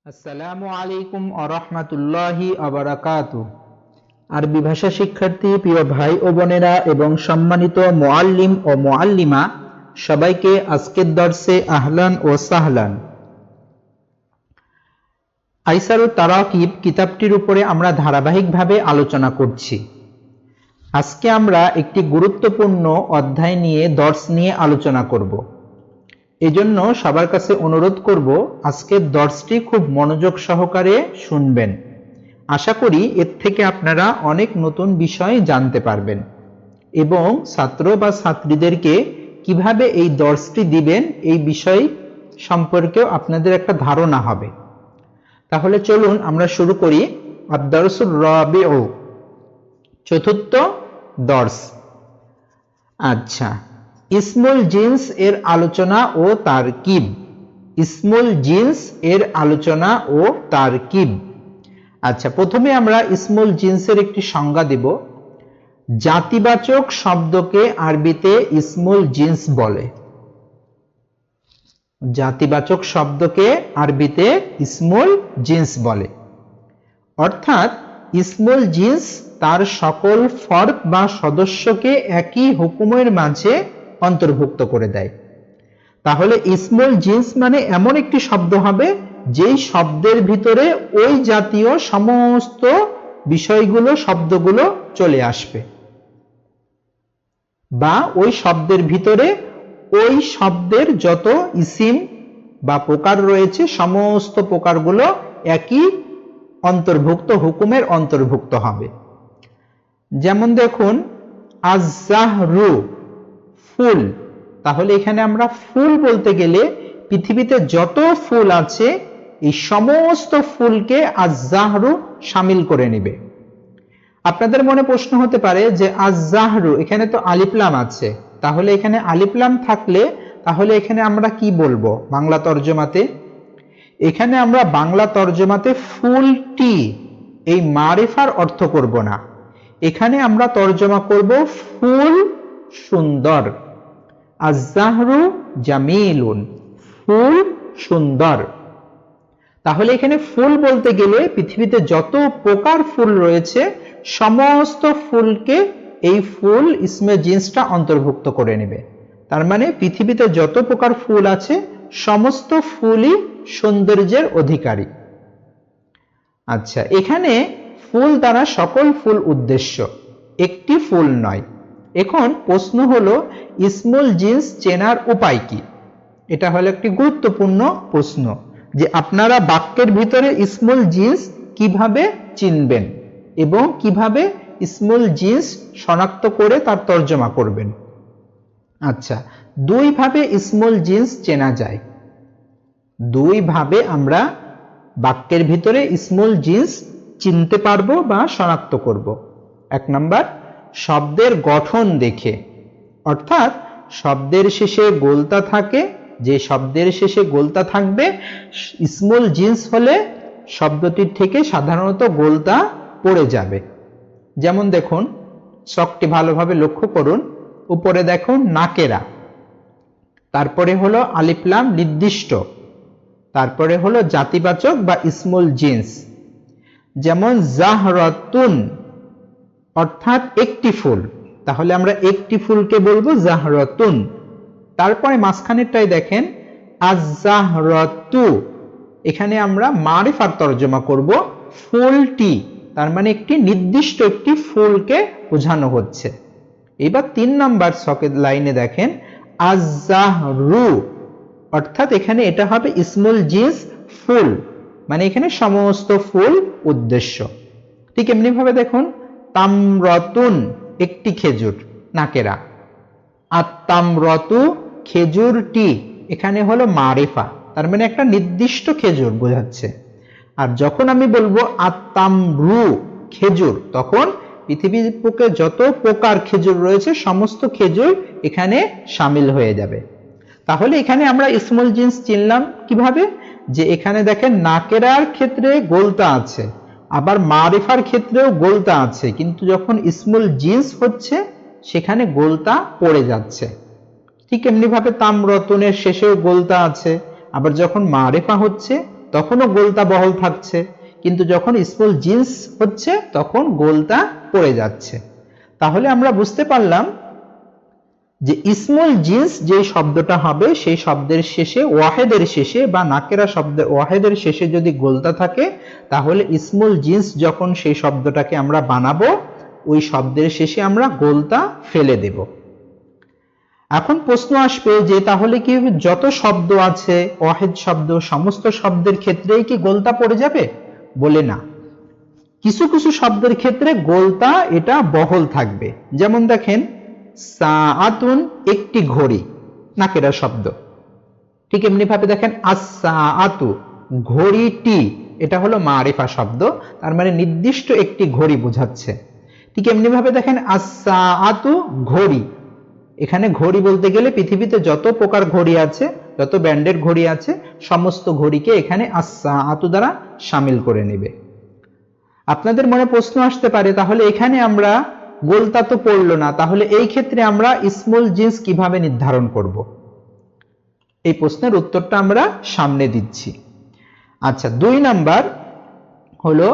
আসসালামু আলাইকুম ওয়া রাহমাতুল্লাহি ওয়া বারাকাতুহু। আরবি ভাষা শিক্ষার্থী প্রিয় ভাই ও বোনেরা এবং সম্মানিত মুআল্লিম ও মুআল্লিমা সবাইকে আজকের দর্সে আহলান ও সাহলান। আইসারুত তারাকিব কিতাবটির উপরে আমরা ধারাবাহিকভাবে আলোচনা করছি। আজকে আমরা একটি গুরুত্বপূর্ণ অধ্যায় নিয়ে দর্স নিয়ে আলোচনা করব। এজন্য সবার কাছে অনুরোধ করব আজকের দর্সটি খুব মনোযোগ সহকারে শুনবেন। আশা করি এর থেকে আপনারা অনেক নতুন বিষয় জানতে পারবেন এবং ছাত্র বা ছাত্রীদেরকে কিভাবে এই দর্সটি দিবেন এই বিষয় সম্পর্কেও আপনাদের একটা ধারণা হবে। তাহলে চলুন আমরা শুরু করি। আদ-দারসুর রাবিউ, চতুর্থ দর্স। আচ্ছা, ইসমুল জিন্স এর আলোচনা ও তারকিব। ইসমুল জিন্স এর আলোচনা ও তারকিব। আচ্ছা, প্রথমে আমরা ইসমুল জিন্সের একটি সংজ্ঞা দেব। জাতিবাচক শব্দকে আরবিতে ইসমুল জিন্স বলে। জাতিবাচক শব্দকে আরবিতে ইসমুল জিন্স বলে, অর্থাৎ ইসমুল জিন্স তার সকল ফর্দ বা সদস্যকে একই হুকুমের মাঝে অন্তর্ভুক্ত করে দেয়। তাহলে ইসমুল জিন্স মানে এমন একটি শব্দ হবে যেই শব্দের ভিতরে ওই জাতীয় সমস্ত বিষয়গুলো শব্দগুলো চলে আসবে, বা ওই শব্দের ভিতরে ওই শব্দের যত ইসিম বা প্রকার রয়েছে সমস্ত প্রকারগুলো একই অন্তর্ভুক্ত হুকুমের অন্তর্ভুক্ত হবে। যেমন দেখুন, আজ-জাহরু ফুল। তাহলে এখানে আমরা ফুল বলতে গেলে পৃথিবীতে যত ফুল আছে এই সমস্ত ফুলকে আজ-জাহরু শামিল করে নেবে। আপনাদের মনে প্রশ্ন হতে পারে যে আজ-জাহরু, এখানে তো আলিফ লাম আছে, তাহলে এখানে আলিফ লাম থাকলে তাহলে এখানে আমরা কি বলবো বাংলা তরজমাতে? এখানে আমরা বাংলা তরজমাতে ফুলটি এই মারিফার অর্থ করব না, এখানে আমরা তরজমা করব ফুল সুন্দর। আজ-জাহরু জামিলুন, ফুল সুন্দর। তাহলে এখানে ফুল বলতে গেলে পৃথিবীতে যত প্রকার ফুল রয়েছে সমস্ত ফুলকে এই ফুল ইসমে জিন্সটা অন্তর্ভুক্ত করে নেবে। তার মানে পৃথিবীতে যত প্রকার ফুল আছে সমস্ত ফুলই সৌন্দর্যের অধিকারী। আচ্ছা, এখানে ফুল দ্বারা সকল ফুল উদ্দেশ্য, একটি ফুল নয়। এখন প্রশ্ন হলো ইসমুল জিন্স চেনার উপায় কি? এটা হলো একটি গুরুত্বপূর্ণ প্রশ্ন যে আপনারা বাক্যের ভিতরে ইসমুল জিন্স কিভাবে চিনবেন এবং কিভাবে ইসমুল জিন্স শনাক্ত করে তার তর্জমা করবেন। আচ্ছা, দুই ভাবে ইসমুল জিন্স চেনা যায়। দুই ভাবে আমরা বাক্যের ভিতরে ইসমুল জিন্স চিনতে পারবো বা শনাক্ত করব। এক নাম্বার, শব্দের গঠন দেখে, অর্থাৎ শব্দের শেষে গোলতা থাকে, যে শব্দের শেষে গোলতা থাকবে ইসমুল জিন্স হলে শব্দটির থেকে সাধারণত গোলতা পড়ে যাবে। যেমন দেখুন, ছকটি ভালোভাবে লক্ষ্য করুন, উপরে দেখুন নাকেরা, তারপরে হলো আলিফ লাম নির্দিষ্ট, তারপরে হলো জাতিবাচক বা ইসমুল জিন্স। যেমন জাহরাতুন অর্থাৎ একটি ফুল, তাহলে আমরা একটি ফুলকে বলবো জাহরাতুন। তারপরে মাঝখানেরটাই দেখেন আজ-জাহরাতু, এখানে আমরা মারিফার তরজমা করব ফুলটি, তার মানে একটি নির্দিষ্ট একটি ফুলকে বোঝানো হচ্ছে। এবার 3 নাম্বার ছকের লাইনে দেখেন আজ-জাহরু, অর্থাৎ এখানে এটা হবে ইসমুল জিন্স ফুল, মানে এখানে সমস্ত ফুল উদ্দেশ্য। ঠিক এমনি ভাবে দেখুন তামরাতুন একটি খেজুর, নাকেরা। আত-তামরাতু খেজুরটি, এখানে হলো মারিফা, তার মানে একটা নির্দিষ্ট খেজুর বোঝাচ্ছে। আর যখন আমি বলবো আত-তামরু খেজুর, তখন পৃথিবীর বুকে যত প্রকার খেজুর রয়েছে সমস্ত খেজুর এখানে শামিল হয়ে যাবে। তাহলে এখানে আমরা ইসমুল জিন্স চিনলাম কিভাবে? যে এখানে দেখেন নাকেরার ক্ষেত্রে গোলতা আছে, আবার মারিফার ক্ষেত্রেও গোলতা আছে, কিন্তু যখন ইসমুল জিন্স হচ্ছে সেখানে গোলতা পড়ে যাচ্ছে। ঠিক এমনি ভাবে তামরাতুনের শেষেও গোলতা আছে, আবার যখন মারিফা হচ্ছে তখনও গোলতা বহাল থাকছে, কিন্তু যখন ইসমুল জিন্স হচ্ছে তখন গোলতা পড়ে যাচ্ছে। তাহলে আমরা বুঝতে পারলাম যে ইসমুল জিন্স যে শব্দটা হবে সেই শব্দের শেষে ওয়াহেদের শেষে বা নাকেরা শব্দের ওয়াহেদের শেষে যদি গোলতা থাকে, তাহলে ইসমুল জিন্স যখন সেই শব্দটাকে আমরা বানাবো ওই শব্দের শেষে আমরা গোলতা ফেলে দেব। এখন প্রশ্ন আসবে যে তাহলে কি যত শব্দ আছে ওয়াহেদ শব্দ সমস্ত শব্দের ক্ষেত্রেই কি গোলতা পড়ে যাবে? বলে না, কিছু কিছু শব্দের ক্ষেত্রে গোলতা এটা বহল থাকবে। যেমন দেখেন সাআতুন একটি ঘড়ি, নাকেরা শব্দ। ঠিক এমনি ভাবে দেখেন আস-সাআতু ঘড়িটি, এটা হলো মারিফা শব্দ, তার মানে নির্দিষ্ট একটি ঘড়ি বোঝাচ্ছে। ঠিক এমনি ভাবে দেখেন আস-সাআতু ঘড়ি, এখানে ঘড়ি বলতে গেলে পৃথিবীতে যত প্রকার ঘড়ি আছে, যত ব্র্যান্ডের ঘড়ি আছে সমস্ত ঘড়িকে এখানে আস-সাআতু দ্বারা শামিল করে নেবে। আপনাদের মনে প্রশ্ন আসতে পারে তাহলে এখানে আমরা গোলতা তো পড়লো না, তাহলে এই ক্ষেত্রে আমরা ইসমুল জিন্স কিভাবে নির্ধারণ করব? এই প্রশ্নের উত্তরটা আমরা সামনে দিচ্ছি। আচ্ছা, 2 নাম্বার হলো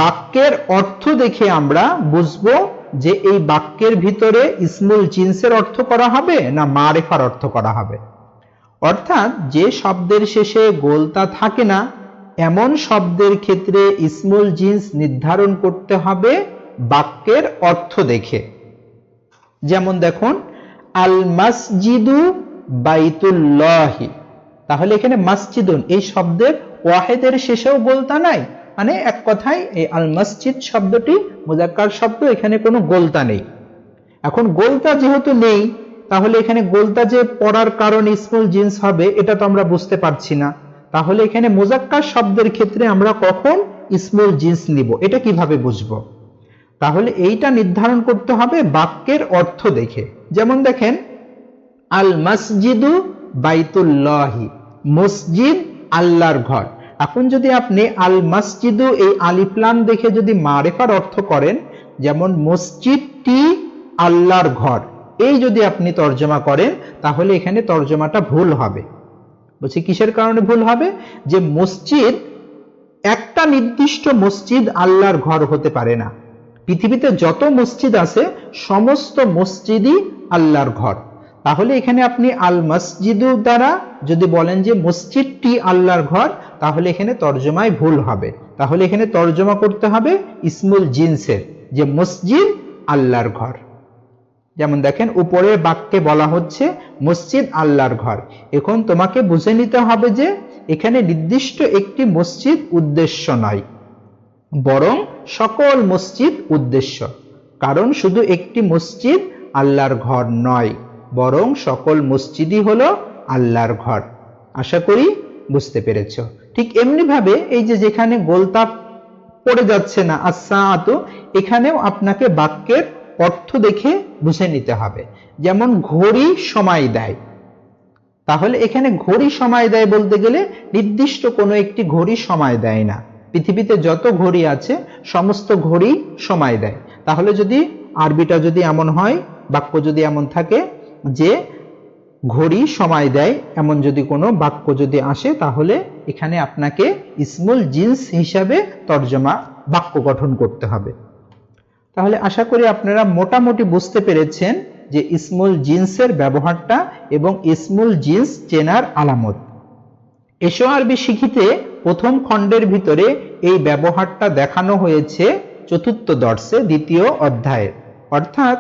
বাক্যের অর্থ দেখে আমরা বুঝবো যে এই বাক্যের ভিতরে ইসমুল জিন্সের অর্থ করা হবে না মারিফার অর্থ করা হবে। অর্থাৎ যে শব্দের শেষে গোলতা থাকে না এমন শব্দের ক্ষেত্রে ইসমুল জিন্স নির্ধারণ করতে হবে বাক্যের অর্থ দেখে। যেমন দেখুন আল মসজিদু বাইতুল্লাহি, তাহলে এখানে মসজিদুন এই শব্দের ওয়াহেদের শেষেও গোলতা নাই, মানে এক কথায় এই আল মসজিদ শব্দটি মুযাক্কার শব্দ, এখানে কোনো গোলতা নেই। এখন গোলতা যেহেতু নেই তাহলে এখানে গোলতা যে পড়ার কারণে ইসমুল জিন্স হবে এটা তো আমরা বুঝতে পারছি না। তাহলে এখানে মুযাক্কার শব্দের ক্ষেত্রে আমরা কখন ইসমুল জিন্স নিব এটা কিভাবে বুঝবো? তাহলে এইটা নির্ধারণ করতে হবে বাক্যের অর্থ দেখে। যেমন দেখেন আল মসজিদু বাইতুল্লাহি, মসজিদ আল্লাহর ঘর। এখন যদি আপনি আল মসজিদু এই আলিফ লাম দেখে যদি মারিফার অর্থ করেন, যেমন মসজিদটি আল্লাহর ঘর, এই যদি আপনি তর্জমা করেন তাহলে এখানে তর্জমাটা ভুল হবে। বলছি কিসের কারণে ভুল হবে? যে মসজিদ একটা নির্দিষ্ট মসজিদ আল্লাহর ঘর হতে পারে না। পৃথিবীতে যত মসজিদ আছে সমস্ত মসজিদই আল্লাহর ঘর। তাহলে এখানে আপনি আল মসজিদু দ্বারা যদি বলেন যে মসজিদটি আল্লাহর ঘর, তাহলে এখানে তর্জমায় ভুল হবে। তাহলে এখানে তর্জমা করতে হবে ইসমুল জিন্সের, যে মসজিদ আল্লাহর ঘর। যেমন দেখেন উপরের বাক্যে বলা হচ্ছে মসজিদ আল্লাহর ঘর। এখন তোমাকে বুঝে নিতে হবে যে এখানে নির্দিষ্ট একটি মসজিদ উদ্দেশ্য নয়, বরং সকল মসজিদ উদ্দেশ্য। কারণ শুধু একটি মসজিদ আল্লাহর ঘর নয়, বরং সকল মসজিদই হলো আল্লাহর ঘর। আশা করি বুঝতে পেরেছ। ঠিক এমনি ভাবে এই যে যেখানে গোলতা পড়ে যাচ্ছে না আস-সাআতু, এখানেও আপনাকে বাক্যের অর্থ দেখে বুঝে নিতে হবে। যেমন ঘড়ি সময় দেয়, তাহলে এখানে ঘড়ি সময় দেয় বলতে গেলে নির্দিষ্ট কোনো একটি ঘড়ি সময় দেয় না। পৃথিবীতে যত ঘড়ি আছে সমস্ত ঘড়ি সময় দেয়। তাহলে যদি আরবিটা যদি এমন হয়, বাক্য যদি এমন থাকে যে ঘড়ি সময় দেয়, এমন যদি কোনো বাক্য যদি আসে, তাহলে এখানে আপনাকে ইসমুল জিন্স হিসাবে তর্জমা বাক্য গঠন করতে হবে। তাহলে আশা করি আপনারা মোটামুটি বুঝতে পেরেছেন যে ইসমুল জিন্সের ব্যবহারটা এবং ইসমুল জিন্স চেনার আলামত। এসো আরবি শিখিতে প্রথম খণ্ডের ভিতরে এই ব্যবহারটা দেখানো হয়েছে চতুর্থ দর্শে 2য় অধ্যায়ে। অর্থাৎ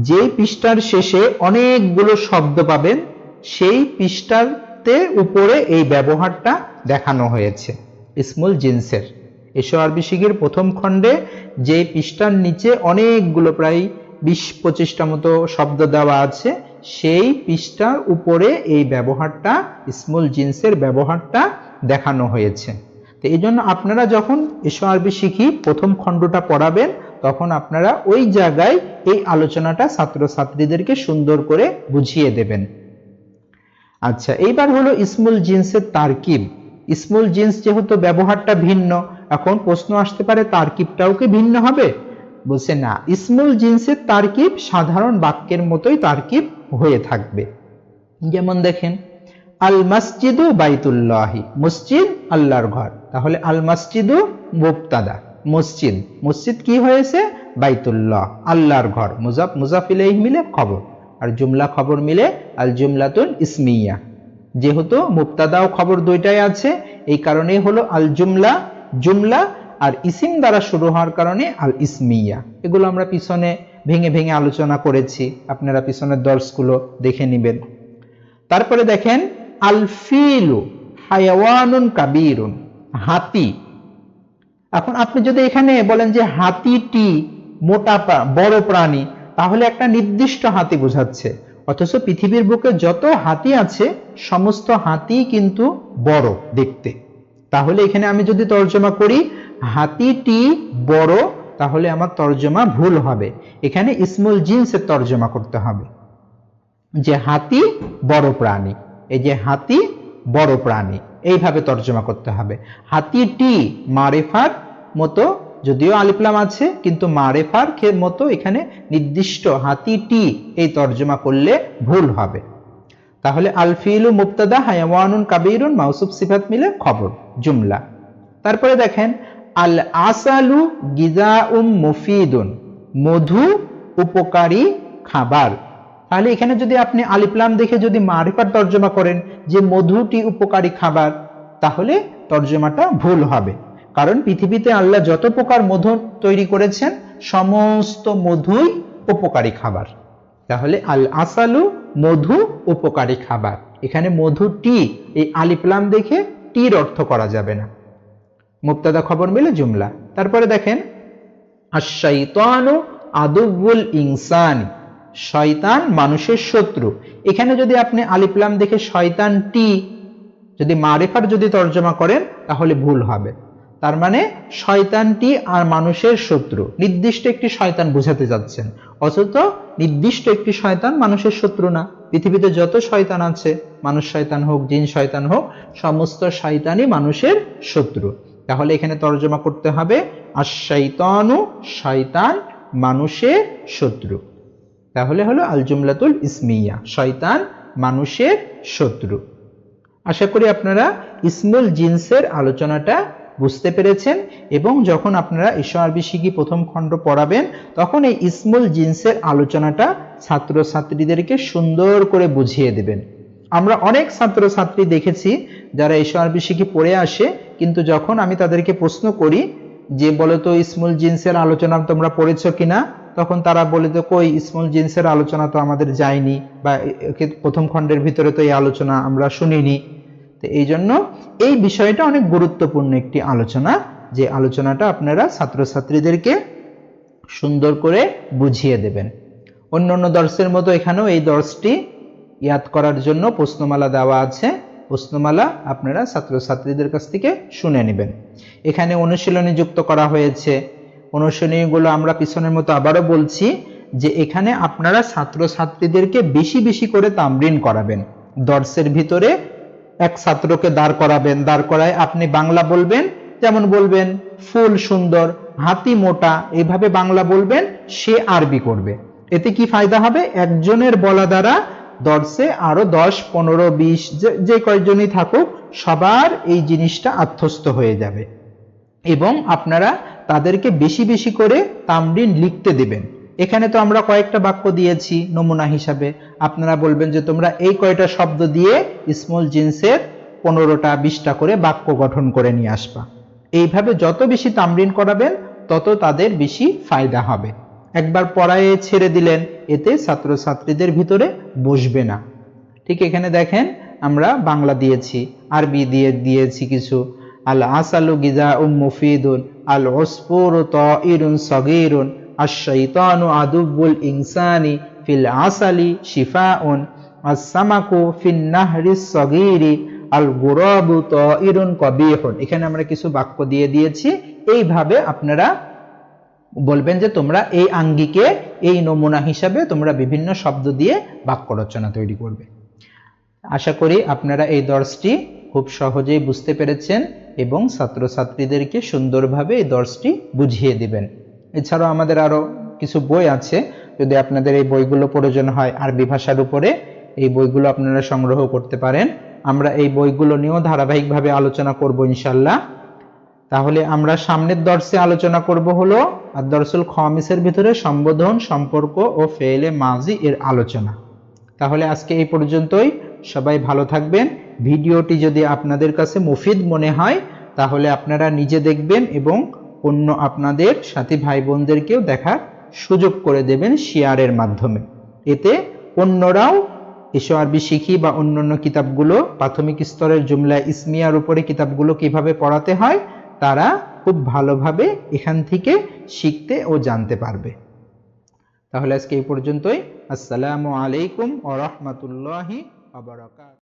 যে পৃষ্ঠার শেষে অনেকগুলো শব্দ পাবেন সেই পৃষ্ঠাতে উপরে এই ব্যবহারটা দেখানো হয়েছে ইসমুল জিন্সের। এসো আরবি শিখির প্রথম খণ্ডে যে পৃষ্ঠার নিচে অনেকগুলো প্রায় 20-25টা মতো শব্দ দেওয়া আছে, সেই পৃষ্ঠার উপরে এই ব্যবহারটা ইসমুল জিন্সের ব্যবহারটা দেখানো হয়েছে। তো এই জন্য আপনারা যখন এসো আরবি শিখি প্রথম খণ্ডটা পড়াবেন তখন আপনারা ওই জায়গায় এই আলোচনাটা ছাত্রছাত্রীদেরকে সুন্দর করে বুঝিয়ে দেবেন। আচ্ছা, এইবার হলো ইসমুল জিন্সের তারকিব। ইসমুল জিন্স যেহেতু ব্যবহারটা ভিন্ন, এখন প্রশ্ন আসতে পারে তারকিবটাও কি ভিন্ন হবে? বলছে না, ইসমুল জিন্সের তারকিব সাধারণ বাক্যের মতোই তারকিব হয়ে থাকবে। যেমন দেখেন আল মসজিদু বাইতুল্লাহি, মসজিদ আল্লাহর ঘর। তাহলে আল মসজিদু মুবতাদা, মসজিদ, মসজিদ কি হয়েছে? বাইতুল্লাহ, আল্লাহর ঘর। মুজাফ মুজাফ ইলাইহি মিলে খবর, আর জুমলা খবর মিলে আল জুমলাতুল ইসমিয়া। যেহেতু মুবতাদা ও খবর দুইটাই আছে, এই কারণেই হলো আল জুমলা জুমলা, আর ইসিম দ্বারা শুরু হওয়ার কারণে আল ইসমিয়া। এগুলো আমরা পিছনে ভেঙে ভেঙে আলোচনা করেছি, আপনারা পিছনের দর্শগুলো দেখে নেবেন। তারপরে দেখেন আল ফিলু হায়াওয়ানুন কাবীরুন, হাতি। এখন আপনি যদি এখানে বলেন যে হাতিটি মোটা বড় প্রাণী, তাহলে একটা নির্দিষ্ট হাতি বোঝাচ্ছে, অথচ পৃথিবীর বুকে যত হাতি আছে সমস্ত হাতি কিন্তু বড় দেখতে। তাহলে এখানে আমি যদি তর্জমা করি হাতিটি বড়, তাহলে আমার তর্জমা ভুল হবে। এখানে ইসমুল জিনসের তর্জমা করতে হবে যে হাতি বড় প্রাণী, এই যে হাতি বড় প্রাণী, এইভাবে তর্জমা করতে হবে। হাতিটি মারেফার মতো, যদিও আলিফলাম আছে কিন্তু মারেফার মতো এখানে নির্দিষ্ট হাতিটি, এই তর্জমা করলে ভুল হবে। তাহলে আল ফিলু মুবতাদা, হায়াওয়ানুন কাবীরুন মাউসুফ সিফাত মিলে খবর, জুমলা। তারপরে দেখেন আল আসালু গিযাউম মুফিদুন, মধু উপকারী খাবার। তাহলে এখানে যদি আপনি আলিফলাম দেখে যদি মারিফার তর্জমা করেন যে মধুটি উপকারী খাবার, তাহলে তর্জমাটা ভুল হবে। কারণ পৃথিবীতে আল্লাহ যত প্রকার মধু তৈরি করেছেন সমস্ত মধুই উপকারী খাবার। তাহলে আল আসালু মধু উপকারী খাবার, এখানে মধুটি এই আলিফলাম দেখে টির অর্থ করা যাবে না, মুবতাদা খবর মিলে জুমলা। তারপরে দেখেন আশ-শাইতানু আদুউল ইনসানি, শয়তান মানুষের শত্রু। এখানে যদি আপনি আলিফলাম দেখে শয়তানটি যদি মারিফার যদি তর্জমা করেন তাহলে ভুল হবে। তার মানে শয়তানটি আর মানুষের শত্রু, নির্দিষ্ট একটি শয়তান বোঝাতে যাচ্ছেন, অথচ নির্দিষ্ট একটি শয়তান মানুষের শত্রু না। পৃথিবীতে যত শয়তান আছে, মানুষ শয়তান হোক জিন শয়তান হোক, সমস্ত শয়তানই মানুষের শত্রু। তাহলে এখানে তর্জমা করতে হবে আশ-শাইতানু, শয়তান মানুষের শত্রু। তাহলে হলো আল জুমলাতুল ইসমিয়া, শয়তান মানুষের শত্রু। আশা করি আপনারা ইসমুল জিনসের আলোচনাটা বুঝতে পেরেছেন, এবং যখন আপনারা ঈশা আরবি শিখি প্রথম খণ্ড পড়াবেন তখন এই ইসমুল জিনসের আলোচনাটা ছাত্রছাত্রীদেরকে সুন্দর করে বুঝিয়ে দেবেন। আমরা অনেক ছাত্রছাত্রী দেখেছি যারা ঈশা আরবি শিখি পড়ে আসে, কিন্তু যখন আমি তাদেরকে প্রশ্ন করি যে বলতো ইসমুল জিনসের আলোচনা তোমরা পড়েছো কিনা, তখন তারা বলে তো কই ইসমুল জিনসের আলোচনা তো আমাদের যায়নি, বা প্রথম খণ্ডের ভিতরে তো এই আলোচনা আমরা শুনিনি। তো এই জন্য এই বিষয়টা অনেক গুরুত্বপূর্ণ একটি আলোচনা, যে আলোচনাটা আপনারা ছাত্রছাত্রীদেরকে সুন্দর করে বুঝিয়ে দেবেন। অন্যান্য দর্সের মতো এখানেও এই দর্সটি ইয়াদ করার জন্য প্রশ্নমালা দেওয়া আছে, প্রশ্নমালা আপনারা ছাত্রছাত্রীদের কাছ থেকে শুনে নেবেন। এখানে অনুশীলনী যুক্ত করা হয়েছে, অনুশীলনীগুলো আমরা পিছনের মতো আবারও বলছি যে এখানে আপনারা ছাত্রছাত্রীদেরকে বেশি বেশি করে তামরিন করাবেন। দর্সের ভিতরে এক ছাত্রকে দাঁড় করাবেন, দাঁড় করায় আপনি বাংলা বলবেন, যেমন বলবেন ফুল সুন্দর, হাতি মোটা, এইভাবে বাংলা বলবেন, সে আরবি করবে। এতে কি ফায়দা হবে? একজনের বলা দ্বারা দর্সে আরো 10, 15, 20 যে কয়েকজনই থাকুক সবার এই জিনিসটা আত্মস্থ হয়ে যাবে, এবং আপনারা তাদেরকে বেশি বেশি করে তামরিন লিখতে দিবেন। এখানে তো আমরা কয়েকটা বাক্য দিয়েছি নমুনা হিসাবে, আপনারা বলবেন যে তোমরা এই কয়টা শব্দ দিয়ে ইসমুল জিনসের 15টা 20টা করে বাক্য গঠন করে নিয়ে আসবা। এইভাবে যত বেশি তামরিন করাবেন তত তাদের বেশি ফায়দা হবে। একবার পড়ায়ে ছেড়ে দিলেন, এতে ছাত্রছাত্রীদের ভিতরে বসবে না। ঠিক এখানে দেখেন আমরা বাংলা দিয়েছি, আরবি দিয়েছি কিছু। আল আসালু গিযাউম মুফিদুন, আল উসফুরু তাইরুন সগীরুন, আশ-শাইতানু আদুউল ইনসানি, ফিল আসালি শিফাউন, আস-সামাকু ফিন নাহরিস সগীরি, আল গুরাবু তাইরুন কবিহুন। এখানে আমরা কিছু বাক্য দিয়ে দিয়েছি, এইভাবে আপনারা বলবেন যে তোমরা এই আঙ্গিকে এই নমুনা হিসাবে তোমরা বিভিন্ন শব্দ দিয়ে বাক্য রচনা তৈরি করবে। আশা করি আপনারা এই দর্সটি খুব সহজেই বুঝতে পেরেছেন এবং ছাত্রছাত্রীদেরকে সুন্দরভাবে এই দর্সটি বুঝিয়ে দিবেন। এছাড়াও আমাদের আরো কিছু বই আছে, যদি আপনাদের এই বইগুলো প্রয়োজন হয় আরবি ভাষার উপরে, এই বইগুলো আপনারা সংগ্রহ করতে পারেন। আমরা এই বইগুলো নিয়েও ধারাবাহিকভাবে আলোচনা করব ইনশাআল্লাহ। তাহলে আমরা সামনের দর্শে আলোচনা করব হলো আদ-দরসুল খামিসের ভিতরে সম্বোধন, সম্পর্ক ও ফেলে মাজি এর আলোচনা। তাহলে আজকে এই পর্যন্তই। সবাই ভালো থাকবেন। ভিডিওটি যদি আপনাদের কাছে মুফিদ মনে হয় তাহলে আপনারা নিজে দেখবেন এবং অন্য আপনাদের সাথী ভাই বোনদেরকেও দেখার সুযোগ করে দেবেন শেয়ারের মাধ্যমে। এতে অন্যরাও এসো আরবি শিখি বা অন্যান্য কিতাবগুলো, প্রাথমিক স্তরের জুমলা ইসমিয়ার উপরে কিতাবগুলো কিভাবে পড়াতে হয় তারা খুব ভালোভাবে এখান থেকে শিখতে ও জানতে পারবে। তাহলে আজকে এই পর্যন্তই। আসসালামু আলাইকুম ওয়া রাহমাতুল্লাহি ওয়া বারাকাতুহু।